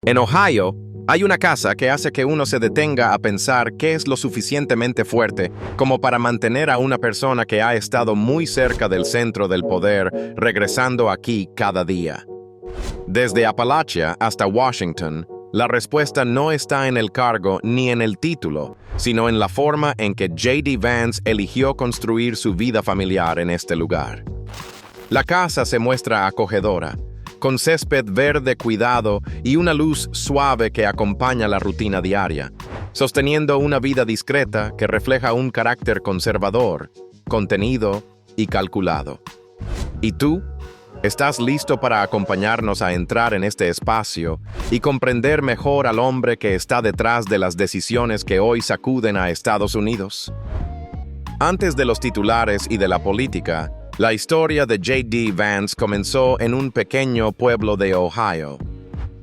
En Ohio, hay una casa que hace que uno se detenga a pensar qué es lo suficientemente fuerte como para mantener a una persona que ha estado muy cerca del centro del poder regresando aquí cada día. Desde Appalachia hasta Washington, la respuesta no está en el cargo ni en el título, sino en la forma en que J.D. Vance eligió construir su vida familiar en este lugar. La casa se muestra acogedora, con césped verde cuidado y una luz suave que acompaña la rutina diaria, sosteniendo una vida discreta que refleja un carácter conservador, contenido y calculado. ¿Y tú? ¿Estás listo para acompañarnos a entrar en este espacio y comprender mejor al hombre que está detrás de las decisiones que hoy sacuden a Estados Unidos? Antes de los titulares y de la política, la historia de J.D. Vance comenzó en un pequeño pueblo de Ohio.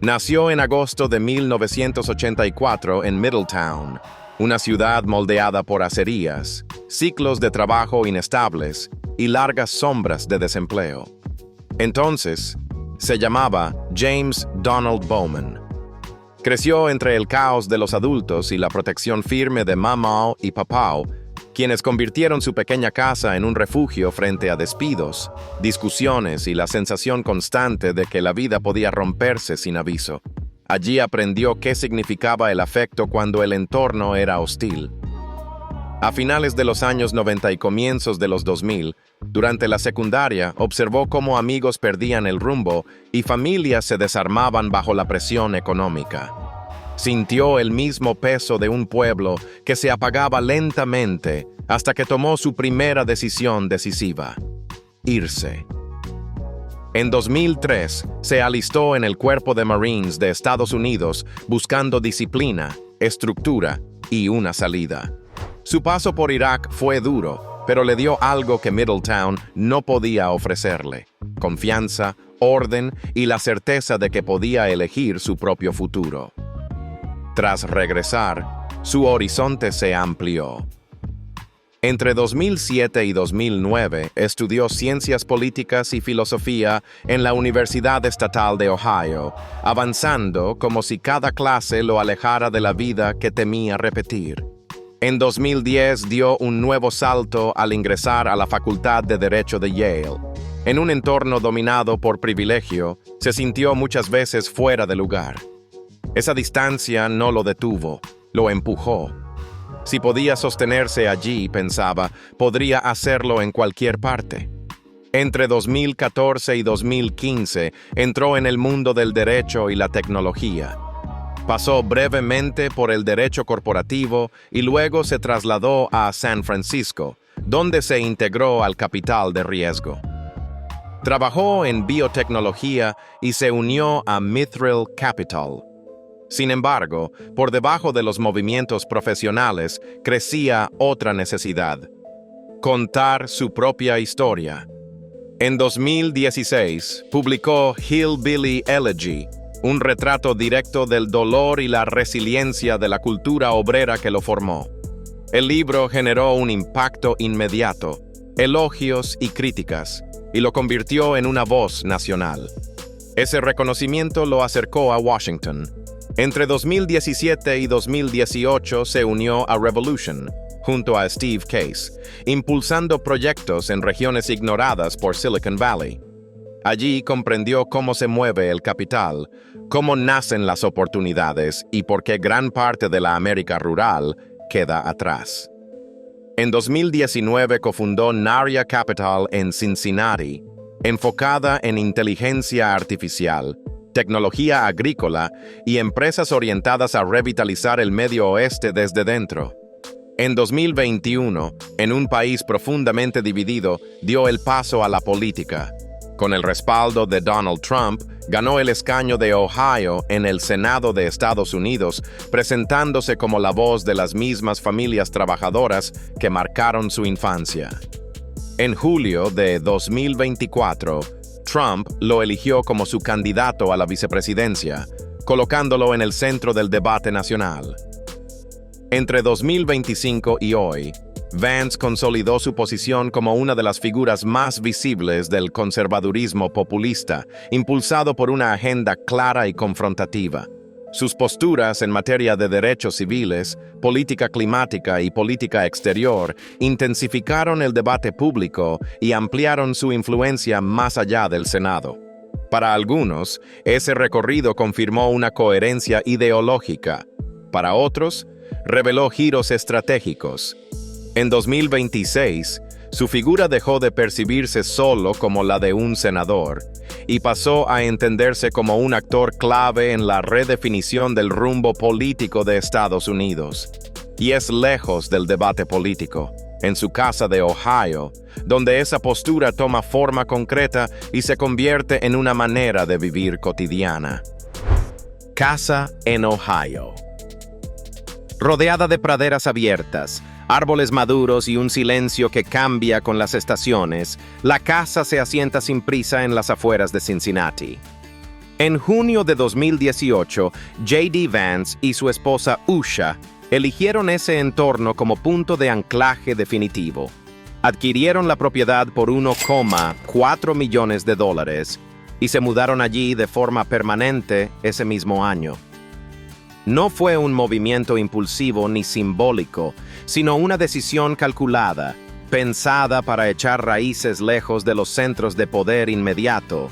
Nació en agosto de 1984 en Middletown, una ciudad moldeada por acerías, ciclos de trabajo inestables y largas sombras de desempleo. Entonces, se llamaba James Donald Bowman. Creció entre el caos de los adultos y la protección firme de mamá y papá, quienes convirtieron su pequeña casa en un refugio frente a despidos, discusiones y la sensación constante de que la vida podía romperse sin aviso. Allí aprendió qué significaba el afecto cuando el entorno era hostil. A finales de los años 90 y comienzos de los 2000, durante la secundaria, observó cómo amigos perdían el rumbo y familias se desarmaban bajo la presión económica. Sintió el mismo peso de un pueblo que se apagaba lentamente hasta que tomó su primera decisión decisiva: irse. En 2003, se alistó en el Cuerpo de Marines de Estados Unidos buscando disciplina, estructura y una salida. Su paso por Irak fue duro, pero le dio algo que Middletown no podía ofrecerle: confianza, orden y la certeza de que podía elegir su propio futuro. Tras regresar, su horizonte se amplió. Entre 2007 y 2009 estudió ciencias políticas y filosofía en la Universidad Estatal de Ohio, avanzando como si cada clase lo alejara de la vida que temía repetir. En 2010 dio un nuevo salto al ingresar a la Facultad de Derecho de Yale. En un entorno dominado por privilegio, se sintió muchas veces fuera de lugar. Esa distancia no lo detuvo, lo empujó. Si podía sostenerse allí, pensaba, podría hacerlo en cualquier parte. Entre 2014 y 2015 entró en el mundo del derecho y la tecnología. Pasó brevemente por el derecho corporativo y luego se trasladó a San Francisco, donde se integró al capital de riesgo. Trabajó en biotecnología y se unió a Mithril Capital. Sin embargo, por debajo de los movimientos profesionales crecía otra necesidad: contar su propia historia. En 2016, publicó Hillbilly Elegy, un retrato directo del dolor y la resiliencia de la cultura obrera que lo formó. El libro generó un impacto inmediato, elogios y críticas, y lo convirtió en una voz nacional. Ese reconocimiento lo acercó a Washington. Entre 2017 y 2018 se unió a Revolution, junto a Steve Case, impulsando proyectos en regiones ignoradas por Silicon Valley. Allí comprendió cómo se mueve el capital, cómo nacen las oportunidades y por qué gran parte de la América rural queda atrás. En 2019 cofundó Narya Capital en Cincinnati, enfocada en inteligencia artificial, tecnología agrícola y empresas orientadas a revitalizar el Medio Oeste desde dentro. En 2021, en un país profundamente dividido, dio el paso a la política. Con el respaldo de Donald Trump, ganó el escaño de Ohio en el Senado de Estados Unidos, presentándose como la voz de las mismas familias trabajadoras que marcaron su infancia. En julio de 2024, Trump lo eligió como su candidato a la vicepresidencia, colocándolo en el centro del debate nacional. Entre 2025 y hoy, Vance consolidó su posición como una de las figuras más visibles del conservadurismo populista, impulsado por una agenda clara y confrontativa. Sus posturas en materia de derechos civiles, política climática y política exterior intensificaron el debate público y ampliaron su influencia más allá del Senado. Para algunos, ese recorrido confirmó una coherencia ideológica. Para otros, reveló giros estratégicos. En 2026, su figura dejó de percibirse solo como la de un senador y pasó a entenderse como un actor clave en la redefinición del rumbo político de Estados Unidos. Y es lejos del debate político, en su casa de Ohio, donde esa postura toma forma concreta y se convierte en una manera de vivir cotidiana. Casa en Ohio. Rodeada de praderas abiertas, árboles maduros y un silencio que cambia con las estaciones, la casa se asienta sin prisa en las afueras de Cincinnati. En junio de 2018, J.D. Vance y su esposa Usha eligieron ese entorno como punto de anclaje definitivo. Adquirieron la propiedad por $1,4 millones y se mudaron allí de forma permanente ese mismo año. No fue un movimiento impulsivo ni simbólico, sino una decisión calculada, pensada para echar raíces lejos de los centros de poder inmediato,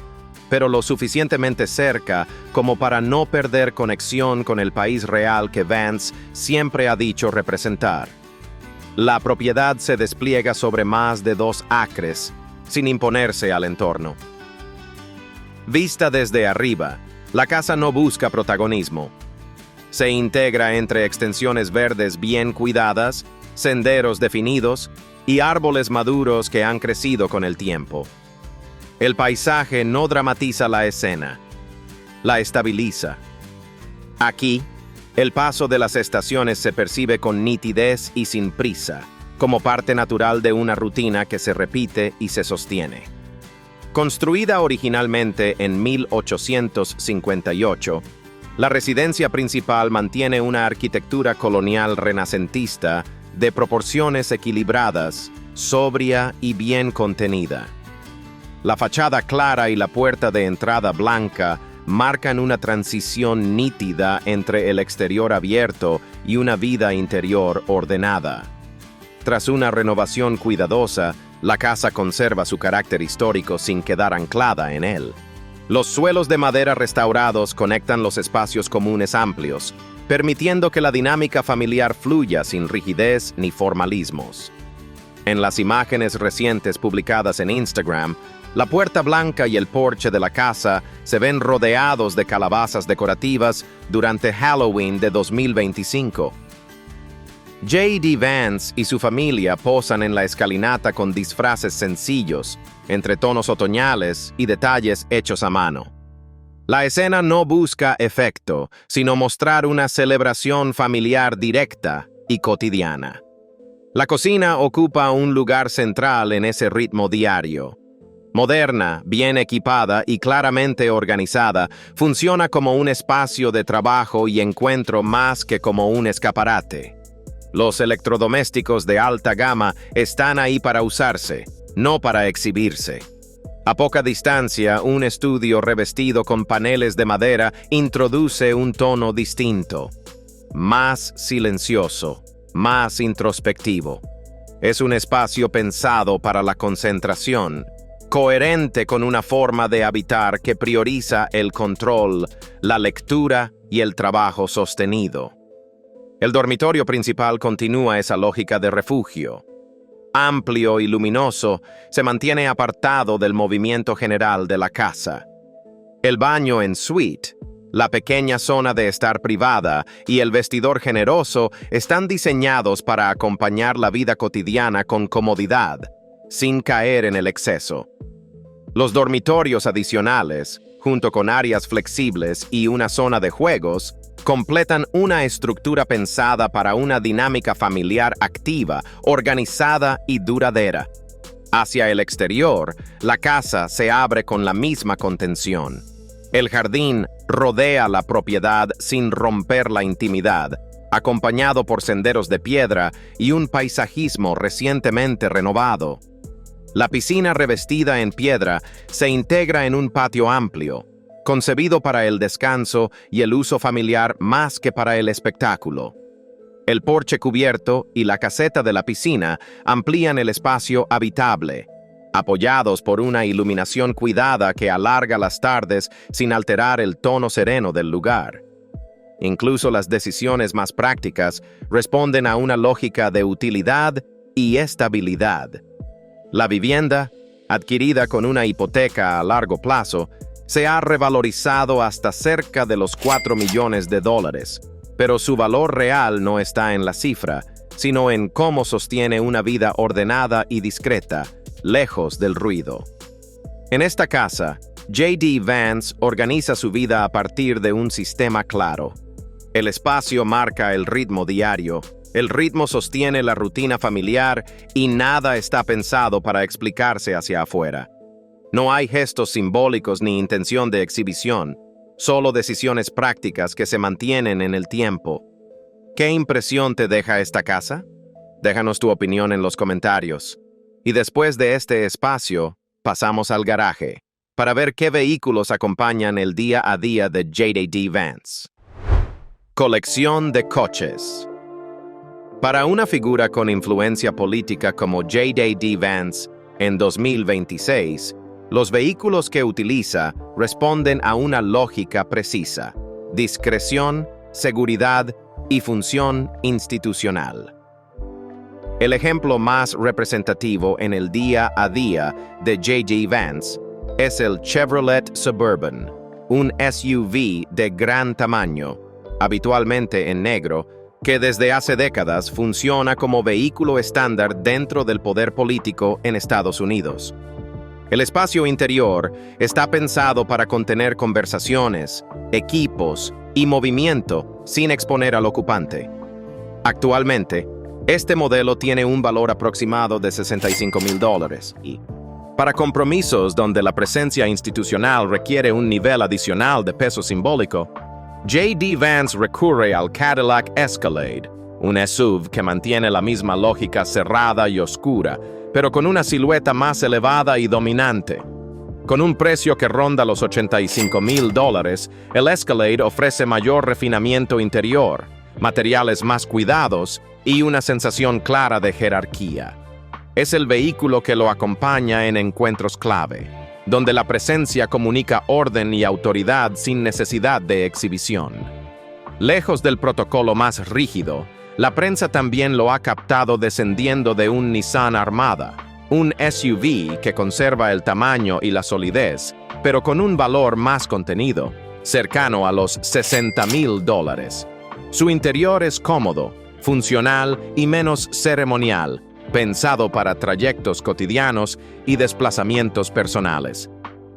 pero lo suficientemente cerca como para no perder conexión con el país real que Vance siempre ha dicho representar. La propiedad se despliega sobre más de 2 acres, sin imponerse al entorno. Vista desde arriba, la casa no busca protagonismo. Se integra entre extensiones verdes bien cuidadas, senderos definidos y árboles maduros que han crecido con el tiempo. El paisaje no dramatiza la escena, la estabiliza. Aquí, el paso de las estaciones se percibe con nitidez y sin prisa, como parte natural de una rutina que se repite y se sostiene. Construida originalmente en 1858, la residencia principal mantiene una arquitectura colonial renacentista de proporciones equilibradas, sobria y bien contenida. La fachada clara y la puerta de entrada blanca marcan una transición nítida entre el exterior abierto y una vida interior ordenada. Tras una renovación cuidadosa, la casa conserva su carácter histórico sin quedar anclada en él. Los suelos de madera restaurados conectan los espacios comunes amplios, permitiendo que la dinámica familiar fluya sin rigidez ni formalismos. En las imágenes recientes publicadas en Instagram, la puerta blanca y el porche de la casa se ven rodeados de calabazas decorativas durante Halloween de 2025. J.D. Vance y su familia posan en la escalinata con disfraces sencillos, entre tonos otoñales y detalles hechos a mano. La escena no busca efecto, sino mostrar una celebración familiar directa y cotidiana. La cocina ocupa un lugar central en ese ritmo diario. Moderna, bien equipada y claramente organizada, funciona como un espacio de trabajo y encuentro más que como un escaparate. Los electrodomésticos de alta gama están ahí para usarse, no para exhibirse. A poca distancia, un estudio revestido con paneles de madera introduce un tono distinto, más silencioso, más introspectivo. Es un espacio pensado para la concentración, coherente con una forma de habitar que prioriza el control, la lectura y el trabajo sostenido. El dormitorio principal continúa esa lógica de refugio. Amplio y luminoso, se mantiene apartado del movimiento general de la casa. El baño en suite, la pequeña zona de estar privada y el vestidor generoso están diseñados para acompañar la vida cotidiana con comodidad, sin caer en el exceso. Los dormitorios adicionales, junto con áreas flexibles y una zona de juegos, completan una estructura pensada para una dinámica familiar activa, organizada y duradera. Hacia el exterior, la casa se abre con la misma contención. El jardín rodea la propiedad sin romper la intimidad, acompañado por senderos de piedra y un paisajismo recientemente renovado. La piscina revestida en piedra se integra en un patio amplio, concebido para el descanso y el uso familiar más que para el espectáculo. El porche cubierto y la caseta de la piscina amplían el espacio habitable, apoyados por una iluminación cuidada que alarga las tardes sin alterar el tono sereno del lugar. Incluso las decisiones más prácticas responden a una lógica de utilidad y estabilidad. La vivienda, adquirida con una hipoteca a largo plazo, se ha revalorizado hasta cerca de los $4 millones, pero su valor real no está en la cifra, sino en cómo sostiene una vida ordenada y discreta, lejos del ruido. En esta casa, J.D. Vance organiza su vida a partir de un sistema claro. El espacio marca el ritmo diario, el ritmo sostiene la rutina familiar y nada está pensado para explicarse hacia afuera. No hay gestos simbólicos ni intención de exhibición, solo decisiones prácticas que se mantienen en el tiempo. ¿Qué impresión te deja esta casa? Déjanos tu opinión en los comentarios. Y después de este espacio, pasamos al garaje, para ver qué vehículos acompañan el día a día de J.D. Vance. Colección de coches. Para una figura con influencia política como J.D. Vance, en 2026, los vehículos que utiliza responden a una lógica precisa: discreción, seguridad y función institucional. El ejemplo más representativo en el día a día de J.D. Vance es el Chevrolet Suburban, un SUV de gran tamaño, habitualmente en negro, que desde hace décadas funciona como vehículo estándar dentro del poder político en Estados Unidos. El espacio interior está pensado para contener conversaciones, equipos y movimiento sin exponer al ocupante. Actualmente, este modelo tiene un valor aproximado de $65,000 y, para compromisos donde la presencia institucional requiere un nivel adicional de peso simbólico, J.D. Vance recurre al Cadillac Escalade, un SUV que mantiene la misma lógica cerrada y oscura, pero con una silueta más elevada y dominante. Con un precio que ronda los $85,000, el Escalade ofrece mayor refinamiento interior, materiales más cuidados y una sensación clara de jerarquía. Es el vehículo que lo acompaña en encuentros clave, donde la presencia comunica orden y autoridad sin necesidad de exhibición. Lejos del protocolo más rígido, la prensa también lo ha captado descendiendo de un Nissan Armada, un SUV que conserva el tamaño y la solidez, pero con un valor más contenido, cercano a los $60,000. Su interior es cómodo, funcional y menos ceremonial, pensado para trayectos cotidianos y desplazamientos personales.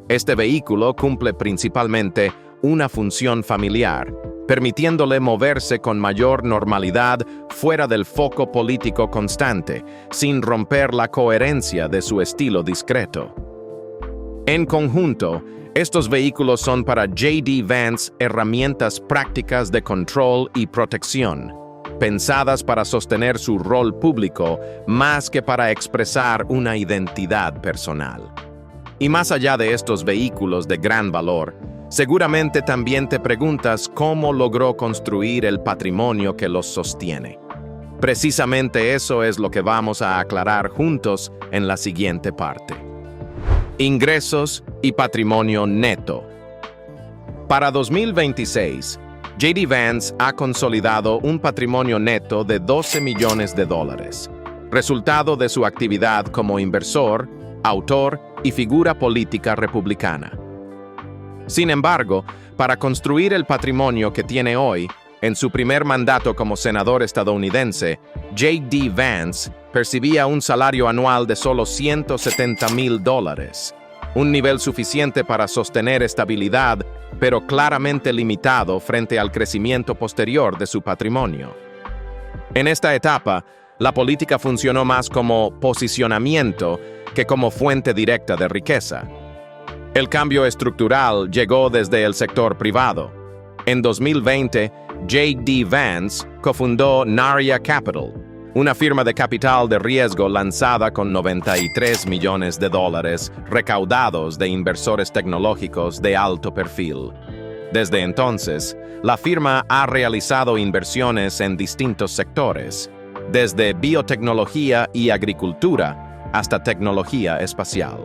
Este vehículo cumple principalmente una función familiar, permitiéndole moverse con mayor normalidad fuera del foco político constante, sin romper la coherencia de su estilo discreto. En conjunto, estos vehículos son para J.D. Vance herramientas prácticas de control y protección, pensadas para sostener su rol público más que para expresar una identidad personal. Y más allá de estos vehículos de gran valor, seguramente también te preguntas cómo logró construir el patrimonio que los sostiene. Precisamente eso es lo que vamos a aclarar juntos en la siguiente parte. Ingresos y patrimonio neto. Para 2026, J.D. Vance ha consolidado un patrimonio neto de $12 millones, resultado de su actividad como inversor, autor y figura política republicana. Sin embargo, para construir el patrimonio que tiene hoy, en su primer mandato como senador estadounidense, J.D. Vance percibía un salario anual de solo $170,000, un nivel suficiente para sostener estabilidad, pero claramente limitado frente al crecimiento posterior de su patrimonio. En esta etapa, la política funcionó más como posicionamiento que como fuente directa de riqueza. El cambio estructural llegó desde el sector privado. En 2020, J.D. Vance cofundó Narya Capital, una firma de capital de riesgo lanzada con $93 millones recaudados de inversores tecnológicos de alto perfil. Desde entonces, la firma ha realizado inversiones en distintos sectores, desde biotecnología y agricultura hasta tecnología espacial.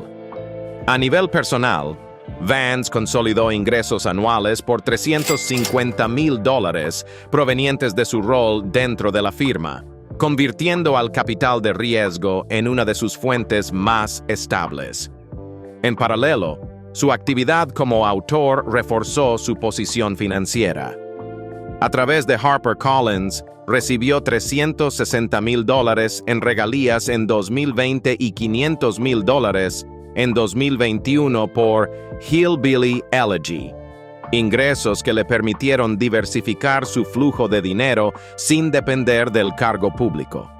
A nivel personal, Vance consolidó ingresos anuales por $350,000 provenientes de su rol dentro de la firma, convirtiendo al capital de riesgo en una de sus fuentes más estables. En paralelo, su actividad como autor reforzó su posición financiera. A través de HarperCollins, recibió $360,000 en regalías en 2020 y $500,000 en 2021 por Hillbilly Elegy, ingresos que le permitieron diversificar su flujo de dinero sin depender del cargo público.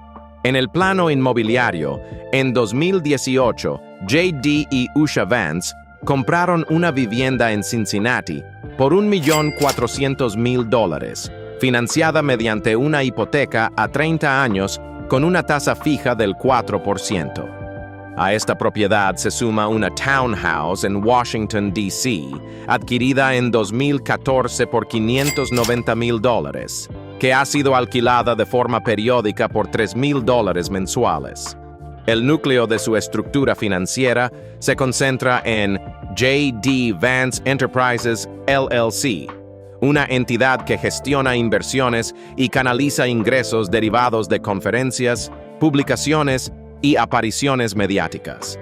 En el plano inmobiliario, en 2018, J.D. y Usha Vance compraron una vivienda en Cincinnati por $1,400,000, financiada mediante una hipoteca a 30 años con una tasa fija del 4%. A esta propiedad se suma una townhouse en Washington, D.C., adquirida en 2014 por $590,000, que ha sido alquilada de forma periódica por $3,000 mensuales. El núcleo de su estructura financiera se concentra en J.D. Vance Enterprises, LLC, una entidad que gestiona inversiones y canaliza ingresos derivados de conferencias, publicaciones y apariciones mediáticas.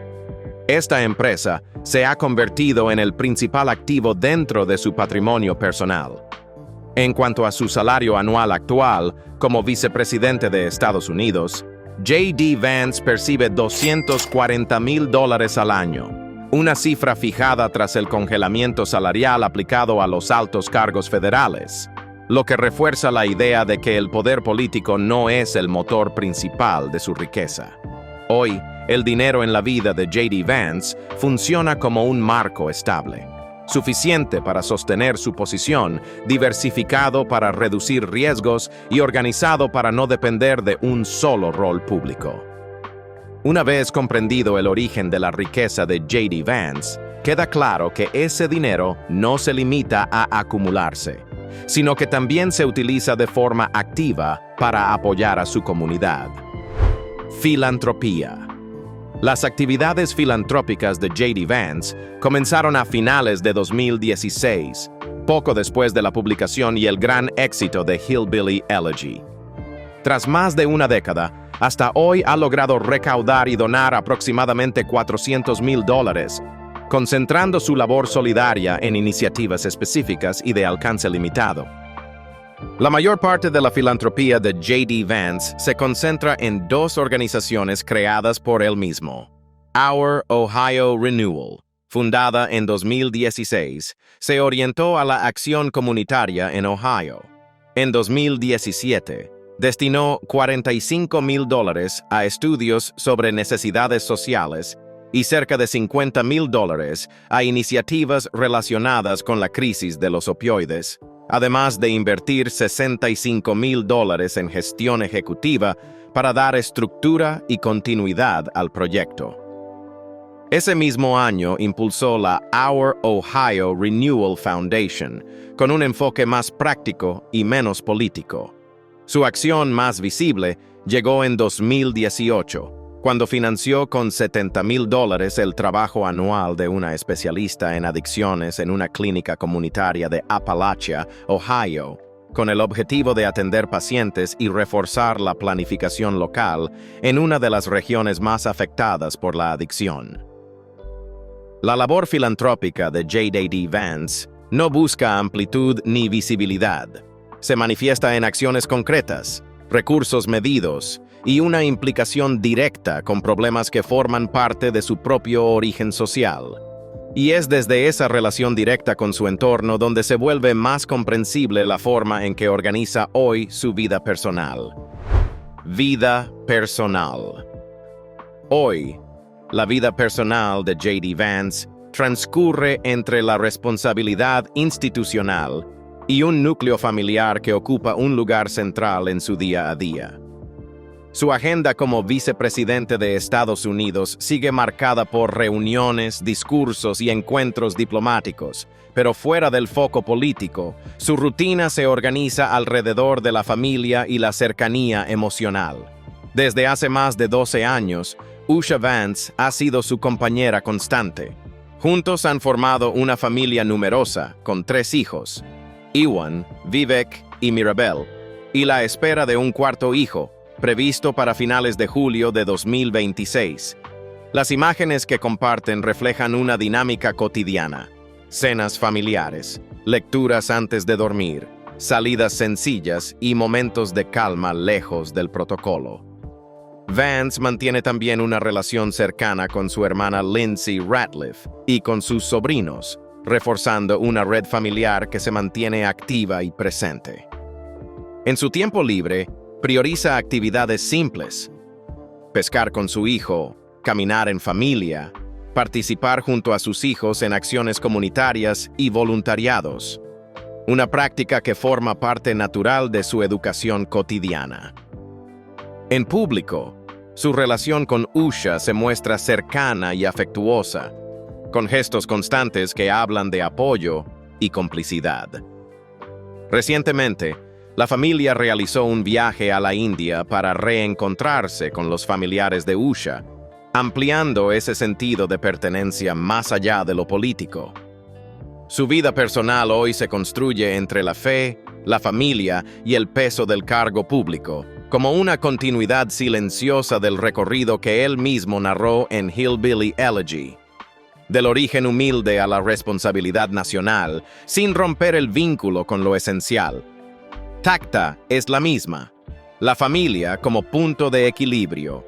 Esta empresa se ha convertido en el principal activo dentro de su patrimonio personal. En cuanto a su salario anual actual, como vicepresidente de Estados Unidos, J.D. Vance percibe $240,000 al año, una cifra fijada tras el congelamiento salarial aplicado a los altos cargos federales, lo que refuerza la idea de que el poder político no es el motor principal de su riqueza. Hoy, el dinero en la vida de J.D. Vance funciona como un marco estable, suficiente para sostener su posición, diversificado para reducir riesgos y organizado para no depender de un solo rol público. Una vez comprendido el origen de la riqueza de J.D. Vance, queda claro que ese dinero no se limita a acumularse, sino que también se utiliza de forma activa para apoyar a su comunidad. Filantropía. Las actividades filantrópicas de J.D. Vance comenzaron a finales de 2016, poco después de la publicación y el gran éxito de Hillbilly Elegy. Tras más de una década, hasta hoy ha logrado recaudar y donar aproximadamente $400,000, concentrando su labor solidaria en iniciativas específicas y de alcance limitado. La mayor parte de la filantropía de J.D. Vance se concentra en dos organizaciones creadas por él mismo. Our Ohio Renewal, fundada en 2016, se orientó a la acción comunitaria en Ohio. En 2017, destinó $45,000 a estudios sobre necesidades sociales y cerca de $50,000 a iniciativas relacionadas con la crisis de los opioides, además de invertir $65,000 en gestión ejecutiva para dar estructura y continuidad al proyecto. Ese mismo año impulsó la Our Ohio Renewal Foundation, con un enfoque más práctico y menos político. Su acción más visible llegó en 2018, cuando financió con $70,000 el trabajo anual de una especialista en adicciones en una clínica comunitaria de Appalachia, Ohio, con el objetivo de atender pacientes y reforzar la planificación local en una de las regiones más afectadas por la adicción. La labor filantrópica de J.D. Vance no busca amplitud ni visibilidad. Se manifiesta en acciones concretas, recursos medidos y una implicación directa con problemas que forman parte de su propio origen social. Y es desde esa relación directa con su entorno donde se vuelve más comprensible la forma en que organiza hoy su vida personal. Vida personal. Hoy, la vida personal de J.D. Vance transcurre entre la responsabilidad institucional y un núcleo familiar que ocupa un lugar central en su día a día. Su agenda como vicepresidente de Estados Unidos sigue marcada por reuniones, discursos y encuentros diplomáticos, pero fuera del foco político, su rutina se organiza alrededor de la familia y la cercanía emocional. Desde hace más de 12 años, Usha Vance ha sido su compañera constante. Juntos han formado una familia numerosa, con 3 hijos, Ewan, Vivek y Mirabel, y la espera de un cuarto hijo, previsto para finales de julio de 2026. Las imágenes que comparten reflejan una dinámica cotidiana: cenas familiares, lecturas antes de dormir, salidas sencillas y momentos de calma lejos del protocolo. Vance mantiene también una relación cercana con su hermana Lindsay Ratliff y con sus sobrinos, reforzando una red familiar que se mantiene activa y presente. En su tiempo libre, prioriza actividades simples: pescar con su hijo, caminar en familia, participar junto a sus hijos en acciones comunitarias y voluntariados, una práctica que forma parte natural de su educación cotidiana. En público, su relación con Usha se muestra cercana y afectuosa, con gestos constantes que hablan de apoyo y complicidad. Recientemente, la familia realizó un viaje a la India para reencontrarse con los familiares de Usha, ampliando ese sentido de pertenencia más allá de lo político. Su vida personal hoy se construye entre la fe, la familia y el peso del cargo público, como una continuidad silenciosa del recorrido que él mismo narró en Hillbilly Elegy. Del origen humilde a la responsabilidad nacional, sin romper el vínculo con lo esencial. Tacta es la misma, la familia como punto de equilibrio.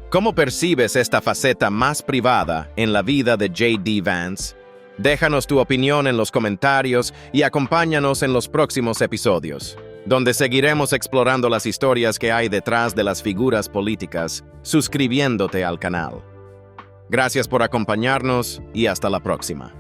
¿Cómo percibes esta faceta más privada en la vida de J.D. Vance? Déjanos tu opinión en los comentarios y acompáñanos en los próximos episodios, donde seguiremos explorando las historias que hay detrás de las figuras políticas, suscribiéndote al canal. Gracias por acompañarnos y hasta la próxima.